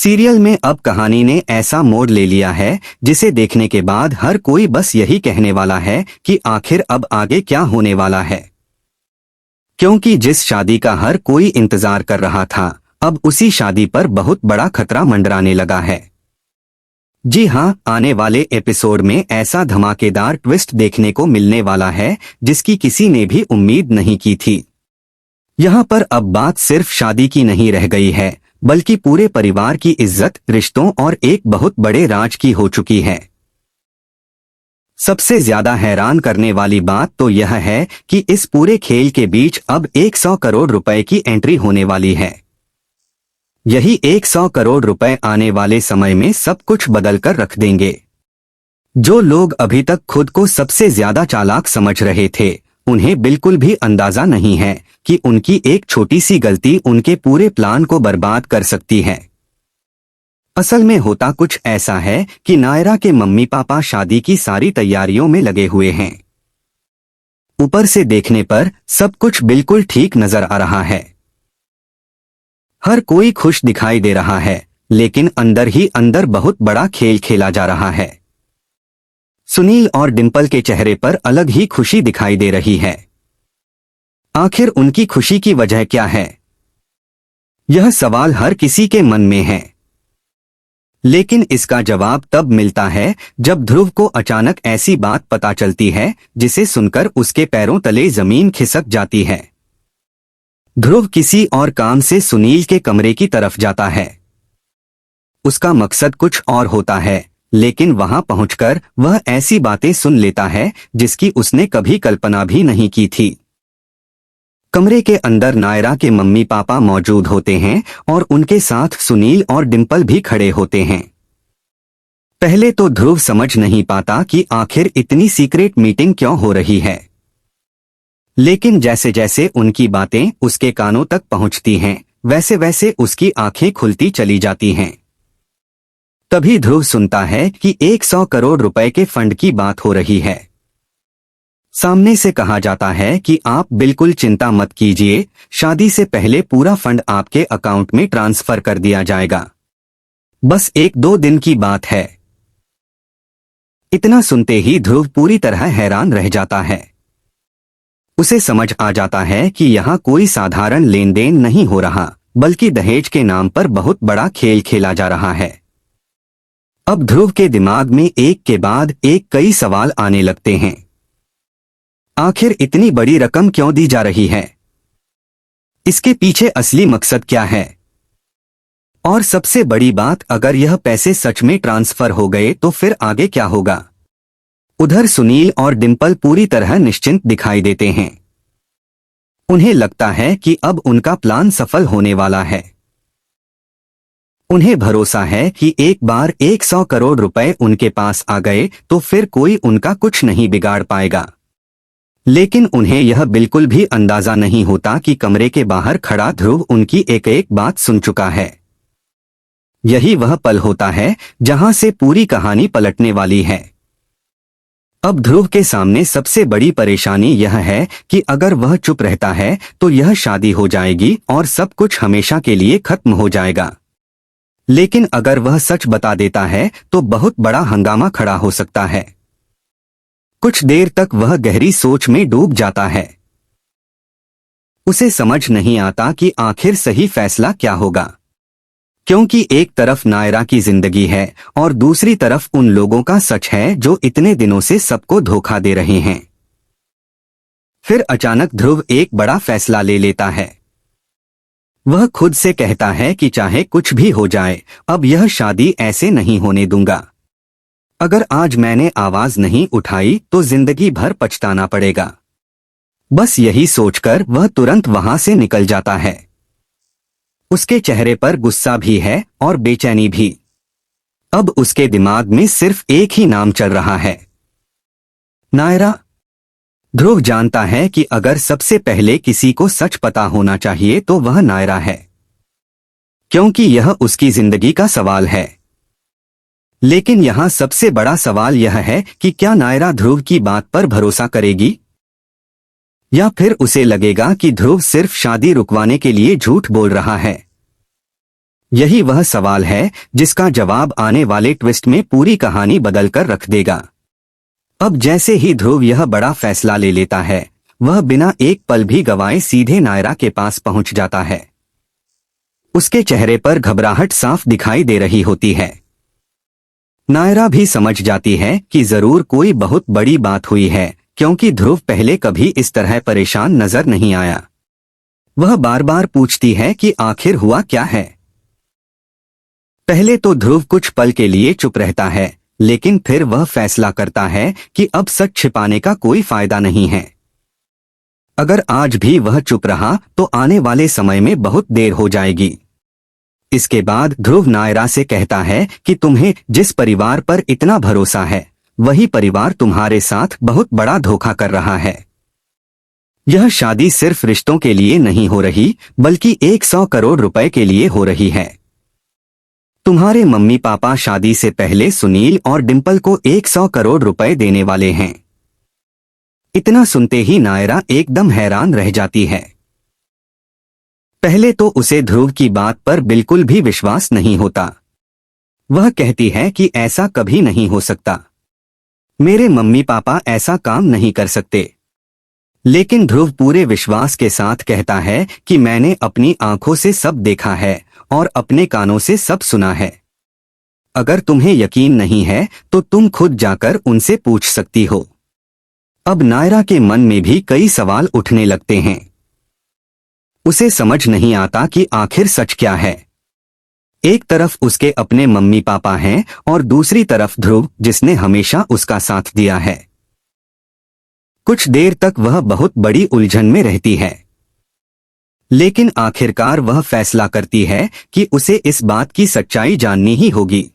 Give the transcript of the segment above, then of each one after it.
Serial में अब कहानी ने ऐसा मोड़ ले लिया है जिसे देखने के बाद हर कोई बस यही कहने वाला है कि आखिर अब आगे क्या होने वाला है। क्योंकि जिस शादी का हर कोई इंतजार कर रहा था, अब उसी शादी पर बहुत बड़ा खतरा मंडराने लगा है। जी हां, आने वाले एपिसोड में ऐसा धमाकेदार ट्विस्ट देखने को मिलने वाला है जिसकी किसी ने भी उम्मीद नहीं की थी। यहाँ पर अब बात सिर्फ शादी की नहीं रह गई है, बल्कि पूरे परिवार की इज्जत, रिश्तों और एक बहुत बड़े राज की हो चुकी है। सबसे ज्यादा हैरान करने वाली बात तो यह है कि इस पूरे खेल के बीच अब 100 करोड़ रुपए की एंट्री होने वाली है। यही 100 करोड़ रुपए आने वाले समय में सब कुछ बदल कर रख देंगे। जो लोग अभी तक खुद को सबसे ज्यादा चालाक समझ रहे थे, उन्हें बिल्कुल भी अंदाजा नहीं है कि उनकी एक छोटी सी गलती उनके पूरे प्लान को बर्बाद कर सकती है। असल में होता कुछ ऐसा है कि नायरा के मम्मी पापा शादी की सारी तैयारियों में लगे हुए हैं। ऊपर से देखने पर सब कुछ बिल्कुल ठीक नजर आ रहा है। हर कोई खुश दिखाई दे रहा है, लेकिन अंदर ही अंदर बहुत बड़ा खेल खेला जा रहा है। सुनील और डिंपल के चेहरे पर अलग ही खुशी दिखाई दे रही है। आखिर उनकी खुशी की वजह क्या है? यह सवाल हर किसी के मन में है। लेकिन इसका जवाब तब मिलता है जब ध्रुव को अचानक ऐसी बात पता चलती है जिसे सुनकर उसके पैरों तले जमीन खिसक जाती है। ध्रुव किसी और काम से सुनील के कमरे की तरफ जाता है। उसका मकसद कुछ और होता है, लेकिन वहां पहुंचकर वह ऐसी बातें सुन लेता है जिसकी उसने कभी कल्पना भी नहीं की थी। कमरे के अंदर नायरा के मम्मी पापा मौजूद होते हैं और उनके साथ सुनील और डिंपल भी खड़े होते हैं। पहले तो ध्रुव समझ नहीं पाता कि आखिर इतनी सीक्रेट मीटिंग क्यों हो रही है, लेकिन जैसे जैसे उनकी बातें उसके कानों तक पहुंचती हैं, वैसे वैसे उसकी आंखें खुलती चली जाती हैं। तभी ध्रुव सुनता है कि 100 करोड़ रुपए के फंड की बात हो रही है। सामने से कहा जाता है कि आप बिल्कुल चिंता मत कीजिए, शादी से पहले पूरा फंड आपके अकाउंट में ट्रांसफर कर दिया जाएगा। बस 1-2 दिन की बात है। इतना सुनते ही ध्रुव पूरी तरह हैरान रह जाता है। उसे समझ आ जाता है कि यहाँ कोई साधारण लेन देन नहीं हो रहा, बल्कि दहेज के नाम पर बहुत बड़ा खेल खेला जा रहा है। अब ध्रुव के दिमाग में एक के बाद एक कई सवाल आने लगते हैं। आखिर इतनी बड़ी रकम क्यों दी जा रही है? इसके पीछे असली मकसद क्या है? और सबसे बड़ी बात, अगर यह पैसे सच में ट्रांसफर हो गए तो फिर आगे क्या होगा? उधर सुनील और डिंपल पूरी तरह निश्चिंत दिखाई देते हैं। उन्हें लगता है कि अब उनका प्लान सफल होने वाला है। उन्हें भरोसा है कि एक बार 100 करोड़ रुपए उनके पास आ गए तो फिर कोई उनका कुछ नहीं बिगाड़ पाएगा। लेकिन उन्हें यह बिल्कुल भी अंदाजा नहीं होता कि कमरे के बाहर खड़ा ध्रुव उनकी एक एक बात सुन चुका है। यही वह पल होता है जहां से पूरी कहानी पलटने वाली है। अब ध्रुव के सामने सबसे बड़ी परेशानी यह है कि अगर वह चुप रहता है तो यह शादी हो जाएगी और सब कुछ हमेशा के लिए खत्म हो जाएगा। लेकिन अगर वह सच बता देता है तो बहुत बड़ा हंगामा खड़ा हो सकता है। कुछ देर तक वह गहरी सोच में डूब जाता है। उसे समझ नहीं आता कि आखिर सही फैसला क्या होगा, क्योंकि एक तरफ नायरा की जिंदगी है और दूसरी तरफ उन लोगों का सच है जो इतने दिनों से सबको धोखा दे रहे हैं। फिर अचानक ध्रुव एक बड़ा फैसला ले लेता है। वह खुद से कहता है कि चाहे कुछ भी हो जाए, अब यह शादी ऐसे नहीं होने दूंगा। अगर आज मैंने आवाज नहीं उठाई तो जिंदगी भर पछताना पड़ेगा। बस यही सोचकर वह तुरंत वहां से निकल जाता है। उसके चेहरे पर गुस्सा भी है और बेचैनी भी। अब उसके दिमाग में सिर्फ एक ही नाम चल रहा है, नायरा। ध्रुव जानता है कि अगर सबसे पहले किसी को सच पता होना चाहिए तो वह नायरा है, क्योंकि यह उसकी जिंदगी का सवाल है। लेकिन यहाँ सबसे बड़ा सवाल यह है कि क्या नायरा ध्रुव की बात पर भरोसा करेगी, या फिर उसे लगेगा कि ध्रुव सिर्फ शादी रुकवाने के लिए झूठ बोल रहा है। यही वह सवाल है जिसका जवाब आने वाले ट्विस्ट में पूरी कहानी बदलकर रख देगा। अब जैसे ही ध्रुव यह बड़ा फैसला ले लेता है, वह बिना एक पल भी गवाए सीधे नायरा के पास पहुंच जाता है। उसके चेहरे पर घबराहट साफ दिखाई दे रही होती है। नायरा भी समझ जाती है कि जरूर कोई बहुत बड़ी बात हुई है, क्योंकि ध्रुव पहले कभी इस तरह परेशान नजर नहीं आया। वह बार बार पूछती है कि आखिर हुआ क्या है। पहले तो ध्रुव कुछ पल के लिए चुप रहता है, लेकिन फिर वह फैसला करता है कि अब सच छिपाने का कोई फायदा नहीं है। अगर आज भी वह चुप रहा तो आने वाले समय में बहुत देर हो जाएगी। इसके बाद ध्रुव नायरा से कहता है कि तुम्हें जिस परिवार पर इतना भरोसा है, वही परिवार तुम्हारे साथ बहुत बड़ा धोखा कर रहा है। यह शादी सिर्फ रिश्तों के लिए नहीं हो रही, बल्कि 100 करोड़ रुपए के लिए हो रही है। तुम्हारे मम्मी पापा शादी से पहले सुनील और डिंपल को 100 करोड़ रुपए देने वाले हैं। इतना सुनते ही नायरा एकदम हैरान रह जाती है। पहले तो उसे ध्रुव की बात पर बिल्कुल भी विश्वास नहीं होता। वह कहती है कि ऐसा कभी नहीं हो सकता, मेरे मम्मी पापा ऐसा काम नहीं कर सकते। लेकिन ध्रुव पूरे विश्वास के साथ कहता है कि मैंने अपनी आंखों से सब देखा है और अपने कानों से सब सुना है। अगर तुम्हें यकीन नहीं है तो तुम खुद जाकर उनसे पूछ सकती हो। अब नायरा के मन में भी कई सवाल उठने लगते हैं। उसे समझ नहीं आता कि आखिर सच क्या है। एक तरफ उसके अपने मम्मी पापा हैं और दूसरी तरफ ध्रुव, जिसने हमेशा उसका साथ दिया है। कुछ देर तक वह बहुत बड़ी उलझन में रहती है, लेकिन आखिरकार वह फैसला करती है कि उसे इस बात की सच्चाई जाननी ही होगी।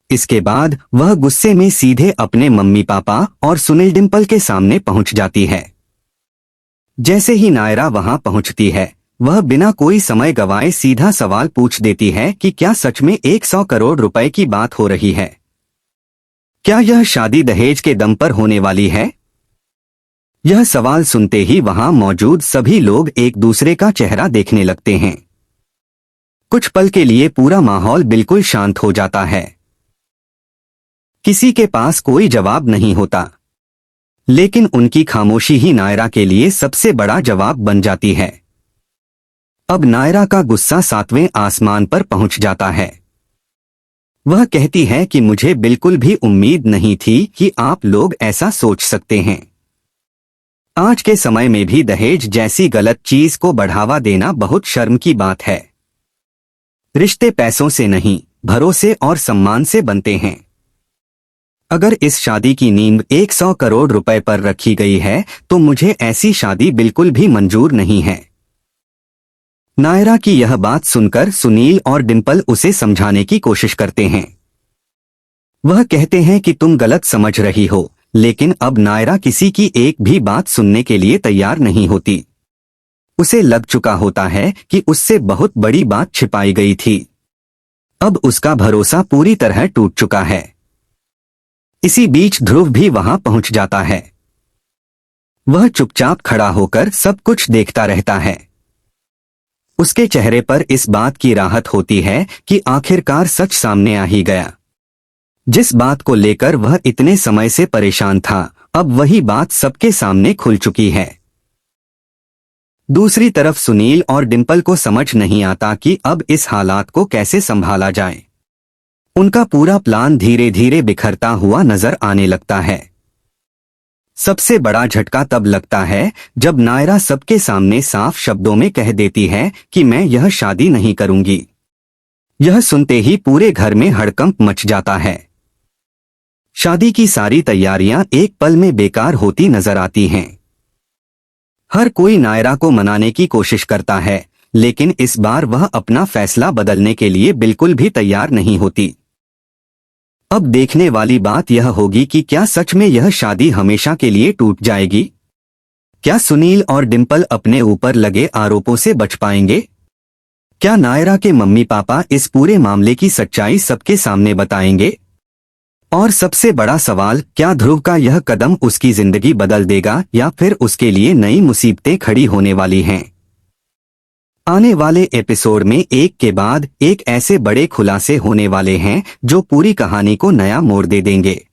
इसके बाद वह गुस्से में सीधे अपने मम्मी पापा और सुनील डिंपल के सामने पहुंच जाती है। जैसे ही नायरा वहां पहुंचती है, वह बिना कोई समय गवाए सीधा सवाल पूछ देती है कि क्या सच में 100 करोड़ रुपए की बात हो रही है? क्या यह शादी दहेज के दम पर होने वाली है? यह सवाल सुनते ही वहां मौजूद सभी लोग एक दूसरे का चेहरा देखने लगते हैं। कुछ पल के लिए पूरा माहौल बिल्कुल शांत हो जाता है। किसी के पास कोई जवाब नहीं होता, लेकिन उनकी खामोशी ही नायरा के लिए सबसे बड़ा जवाब बन जाती है। अब नायरा का गुस्सा 7वें आसमान पर पहुंच जाता है। वह कहती है कि मुझे बिल्कुल भी उम्मीद नहीं थी कि आप लोग ऐसा सोच सकते हैं। आज के समय में भी दहेज जैसी गलत चीज को बढ़ावा देना बहुत शर्म की बात है। रिश्ते पैसों से नहीं, भरोसे और सम्मान से बनते हैं। अगर इस शादी की नींव 100 करोड़ रुपए पर रखी गई है तो मुझे ऐसी शादी बिल्कुल भी मंजूर नहीं है। नायरा की यह बात सुनकर सुनील और डिंपल उसे समझाने की कोशिश करते हैं। वह कहते हैं कि तुम गलत समझ रही हो, लेकिन अब नायरा किसी की एक भी बात सुनने के लिए तैयार नहीं होती। उसे लग चुका होता है कि उससे बहुत बड़ी बात छिपाई गई थी। अब उसका भरोसा पूरी तरह टूट चुका है। इसी बीच ध्रुव भी वहां पहुंच जाता है। वह चुपचाप खड़ा होकर सब कुछ देखता रहता है। उसके चेहरे पर इस बात की राहत होती है कि आखिरकार सच सामने आ ही गया। जिस बात को लेकर वह इतने समय से परेशान था, अब वही बात सबके सामने खुल चुकी है। दूसरी तरफ सुनील और डिंपल को समझ नहीं आता कि अब इस हालात को कैसे संभाला जाए। उनका पूरा प्लान धीरे धीरे बिखरता हुआ नजर आने लगता है। सबसे बड़ा झटका तब लगता है जब नायरा सबके सामने साफ शब्दों में कह देती है कि मैं यह शादी नहीं करूंगी। यह सुनते ही पूरे घर में हड़कंप मच जाता है। शादी की सारी तैयारियां एक पल में बेकार होती नजर आती हैं। हर कोई नायरा को मनाने की कोशिश करता है, लेकिन इस बार वह अपना फैसला बदलने के लिए बिल्कुल भी तैयार नहीं होती। अब देखने वाली बात यह होगी कि क्या सच में यह शादी हमेशा के लिए टूट जाएगी? क्या सुनील और डिंपल अपने ऊपर लगे आरोपों से बच पाएंगे? क्या नायरा के मम्मी पापा इस पूरे मामले की सच्चाई सबके सामने बताएंगे? और सबसे बड़ा सवाल, क्या ध्रुव का यह कदम उसकी जिंदगी बदल देगा या फिर उसके लिए नई मुसीबतें खड़ी होने वाली हैं? आने वाले एपिसोड में एक के बाद एक ऐसे बड़े खुलासे होने वाले हैं जो पूरी कहानी को नया मोड़ दे देंगे।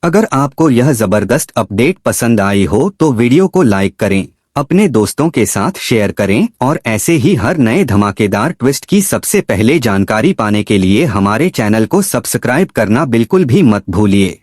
अगर आपको यह जबरदस्त अपडेट पसंद आई हो तो वीडियो को लाइक करें, अपने दोस्तों के साथ शेयर करें और ऐसे ही हर नए धमाकेदार ट्विस्ट की सबसे पहले जानकारी पाने के लिए हमारे चैनल को सब्सक्राइब करना बिल्कुल भी मत भूलिए।